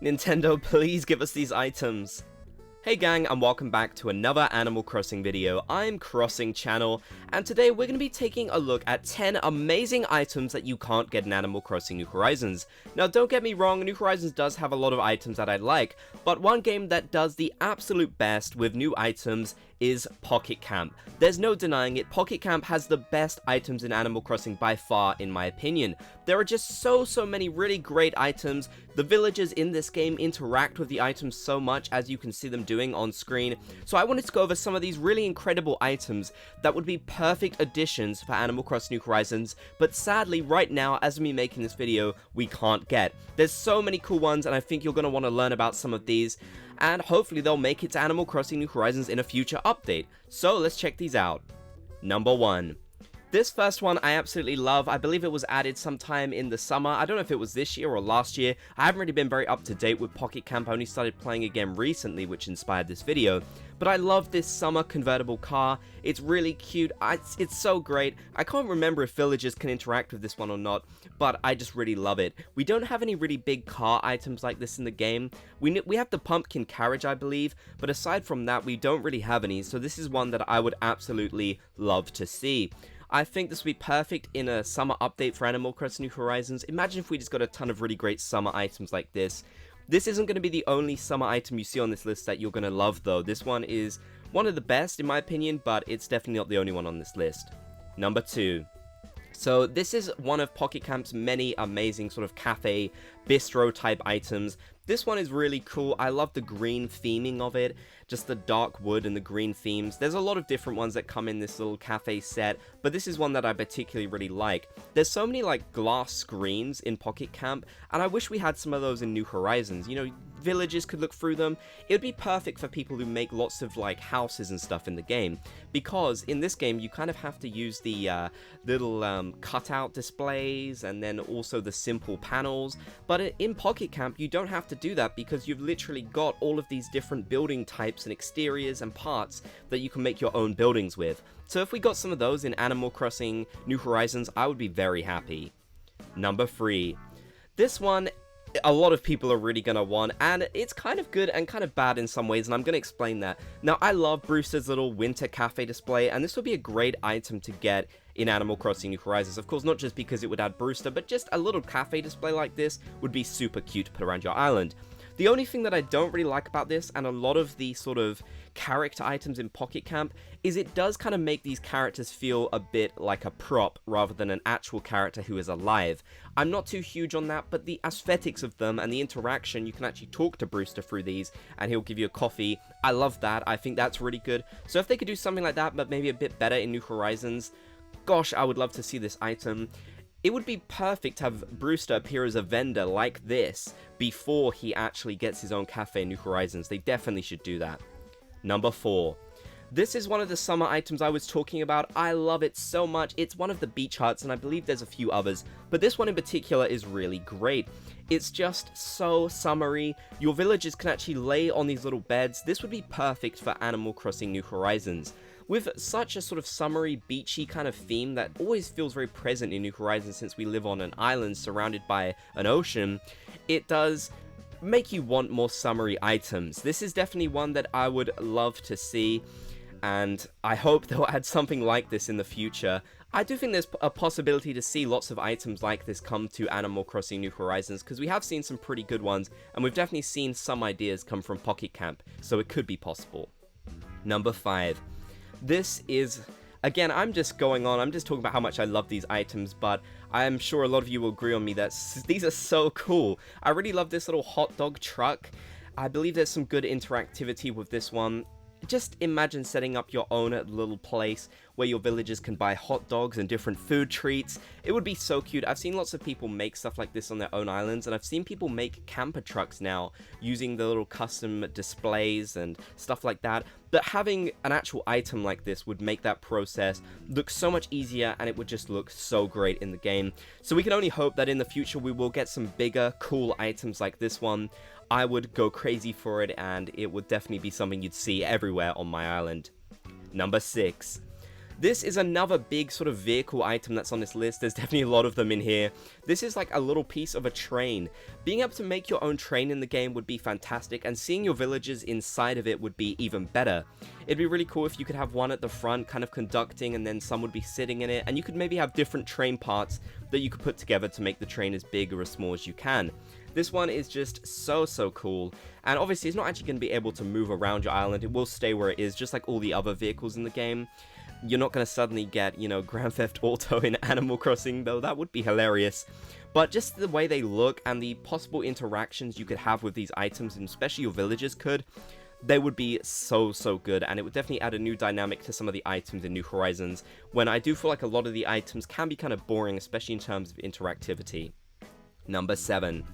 Nintendo, please give us these items. Hey gang, and welcome back to another Animal Crossing video. I'm Crossing Channel, and today we're going to be taking a look at 10 amazing items that you can't get in Animal Crossing New Horizons. Now don't get me wrong, New Horizons does have a lot of items that I like, but one game that does the absolute best with new items is Pocket Camp. There's no denying it, Pocket Camp has the best items in Animal Crossing by far in my opinion. There are just so many really great items. The villagers in this game interact with the items so much, as you can see them doing on screen. So I wanted to go over some of these really incredible items that would be perfect additions for Animal Crossing New Horizons, but sadly right now as me making this video we can't get. There's so many cool ones, and I think you're going to want to learn about some of these, and hopefully they'll make it to Animal Crossing New Horizons in a future update. So let's check these out. Number 1. This first one I absolutely love. I believe it was added sometime in the summer. I don't know if it was this year or last year. I haven't really been very up to date with Pocket Camp. I only started playing again recently, which inspired this video. But I love this summer convertible car. It's really cute. It's so great. I can't remember if villagers can interact with this one or not, but I just really love it. We don't have any really big car items like this in the game. We have the pumpkin carriage, I believe, but aside from that, we don't really have any, so this is one that I would absolutely love to see. I think this would be perfect in a summer update for Animal Crossing New Horizons. Imagine if we just got a ton of really great summer items like this. This isn't going to be the only summer item you see on this list that you're going to love though. This one is one of the best in my opinion, but it's definitely not the only one on this list. Number 2. So this is one of Pocket Camp's many amazing sort of cafe, bistro type items. This one is really cool. I love the green theming of it, just the dark wood and the green themes. There's a lot of different ones that come in this little cafe set, but this is one that I particularly really like. There's so many like glass screens in Pocket Camp, and I wish we had some of those in New Horizons. You know, villagers could look through them. It would be perfect for people who make lots of like houses and stuff in the game, because in this game you kind of have to use the little cutout displays and then also the simple panels, but in Pocket Camp you don't have to do that because you've literally got all of these different building types and exteriors and parts that you can make your own buildings with. So if we got some of those in Animal Crossing New Horizons, I would be very happy. Number 3. This one, a lot of people are really going to want, and it's kind of good and kind of bad in some ways, and I'm going to explain that. Now, I love Brewster's little winter cafe display, and this would be a great item to get in Animal Crossing New Horizons. Of course, not just because it would add Brewster, but just a little cafe display like this would be super cute to put around your island. The only thing that I don't really like about this, and a lot of the sort of character items in Pocket Camp, is it does kind of make these characters feel a bit like a prop rather than an actual character who is alive. I'm not too huge on that, but the aesthetics of them and the interaction, you can actually talk to Brewster through these and he'll give you a coffee. I love that. I think that's really good. So if they could do something like that, but maybe a bit better in New Horizons, gosh, I would love to see this item. It would be perfect to have Brewster appear as a vendor like this before he actually gets his own cafe in New Horizons. They definitely should do that. Number 4. This is one of the summer items I was talking about. I love it so much. It's one of the beach huts, and I believe there's a few others, but this one in particular is really great. It's just so summery. Your villagers can actually lay on these little beds. This would be perfect for Animal Crossing New Horizons. With such a sort of summery, beachy kind of theme that always feels very present in New Horizons since we live on an island surrounded by an ocean, it does make you want more summery items. This is definitely one that I would love to see, and I hope they'll add something like this in the future. I do think there's a possibility to see lots of items like this come to Animal Crossing New Horizons, because we have seen some pretty good ones, and we've definitely seen some ideas come from Pocket Camp, so it could be possible. Number 5. This is, again, I'm just talking about how much I love these items, but I'm sure a lot of you will agree on me that these are so cool. I really love this little hot dog truck. I believe there's some good interactivity with this one. Just imagine setting up your own little place where your villagers can buy hot dogs and different food treats. It would be so cute. I've seen lots of people make stuff like this on their own islands, and I've seen people make camper trucks now using the little custom displays and stuff like that. But having an actual item like this would make that process look so much easier, and it would just look so great in the game. So we can only hope that in the future we will get some bigger, cool items like this one. I would go crazy for it, and it would definitely be something you'd see everywhere on my island. Number 6. This is another big sort of vehicle item that's on this list. There's definitely a lot of them in here. This is like a little piece of a train. Being able to make your own train in the game would be fantastic, and seeing your villagers inside of it would be even better. It'd be really cool if you could have one at the front kind of conducting, and then some would be sitting in it, and you could maybe have different train parts that you could put together to make the train as big or as small as you can. This one is just so cool, and obviously it's not actually going to be able to move around your island. It will stay where it is, just like all the other vehicles in the game. You're not going to suddenly get, you know, Grand Theft Auto in Animal Crossing, though that would be hilarious. But just the way they look and the possible interactions you could have with these items, and especially your villagers could, they would be so good, and it would definitely add a new dynamic to some of the items in New Horizons, when I do feel like a lot of the items can be kind of boring, especially in terms of interactivity. Number 7.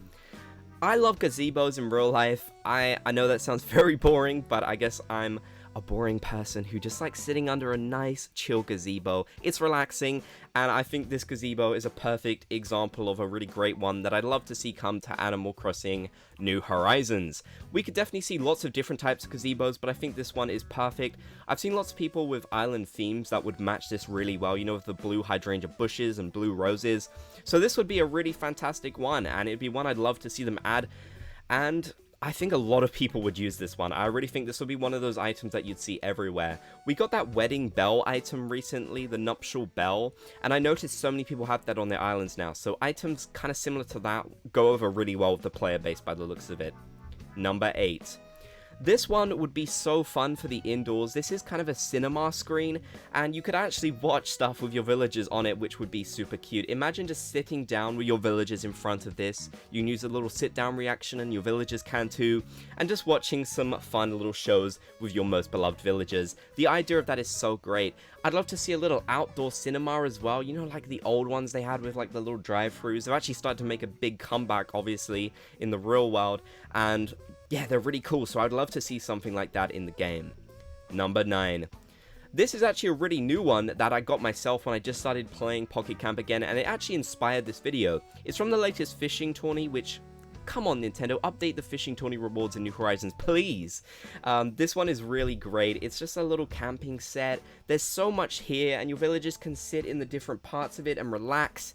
I love gazebos in real life. I know that sounds very boring, but I guess I'm a boring person who just likes sitting under a nice, chill gazebo. It's relaxing, and I think this gazebo is a perfect example of a really great one that I'd love to see come to Animal Crossing New Horizons. We could definitely see lots of different types of gazebos, but I think this one is perfect. I've seen lots of people with island themes that would match this really well, you know, with the blue hydrangea bushes and blue roses. So this would be a really fantastic one, and it'd be one I'd love to see them add, and I think a lot of people would use this one. I really think this will be one of those items that you'd see everywhere. We got that wedding bell item recently, the nuptial bell, and I noticed so many people have that on their islands now, so items kind of similar to that go over really well with the player base by the looks of it. Number 8. This one would be so fun for the indoors. This is kind of a cinema screen, and you could actually watch stuff with your villagers on it, which would be super cute. Imagine just sitting down with your villagers in front of this. You can use a little sit down reaction, and your villagers can too, and just watching some fun little shows with your most beloved villagers. The idea of that is so great. I'd love to see a little outdoor cinema as well, you know, like the old ones they had with like the little drive-thrus. They've actually started to make a big comeback, obviously, in the real world, and yeah, they're really cool, so I'd love to see something like that in the game. Number 9. This is actually a really new one that I got myself when I just started playing Pocket Camp again, and it actually inspired this video. It's from the latest fishing tourney, which, come on Nintendo, update the fishing tourney rewards in New Horizons, please. This one is really great. It's just a little camping set. There's so much here, and your villagers can sit in the different parts of it and relax.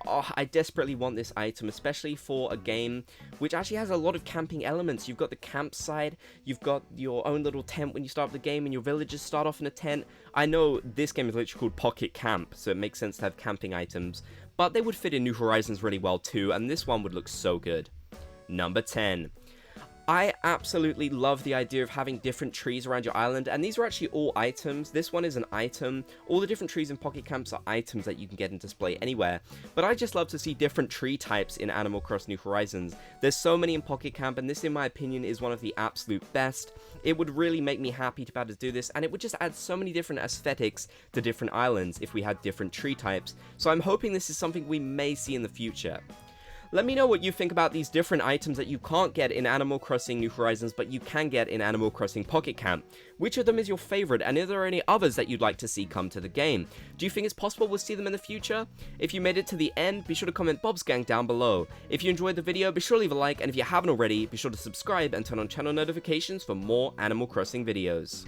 Oh, I desperately want this item, especially for a game which actually has a lot of camping elements. You've got the campsite, you've got your own little tent when you start the game, and your villagers start off in a tent. I know this game is literally called Pocket Camp, so it makes sense to have camping items, but they would fit in New Horizons really well too, and this one would look so good. Number 10. I absolutely love the idea of having different trees around your island, and these are actually all items. This one is an item. All the different trees in Pocket Camps are items that you can get and display anywhere, but I just love to see different tree types in Animal Crossing New Horizons. There's so many in Pocket Camp, and this, in my opinion, is one of the absolute best. It would really make me happy to be able to do this, and it would just add so many different aesthetics to different islands if we had different tree types, so I'm hoping this is something we may see in the future. Let me know what you think about these different items that you can't get in Animal Crossing New Horizons, but you can get in Animal Crossing Pocket Camp. Which of them is your favorite, and are there any others that you'd like to see come to the game? Do you think it's possible we'll see them in the future? If you made it to the end, be sure to comment Bob's Gang down below. If you enjoyed the video, be sure to leave a like, and if you haven't already, be sure to subscribe and turn on channel notifications for more Animal Crossing videos.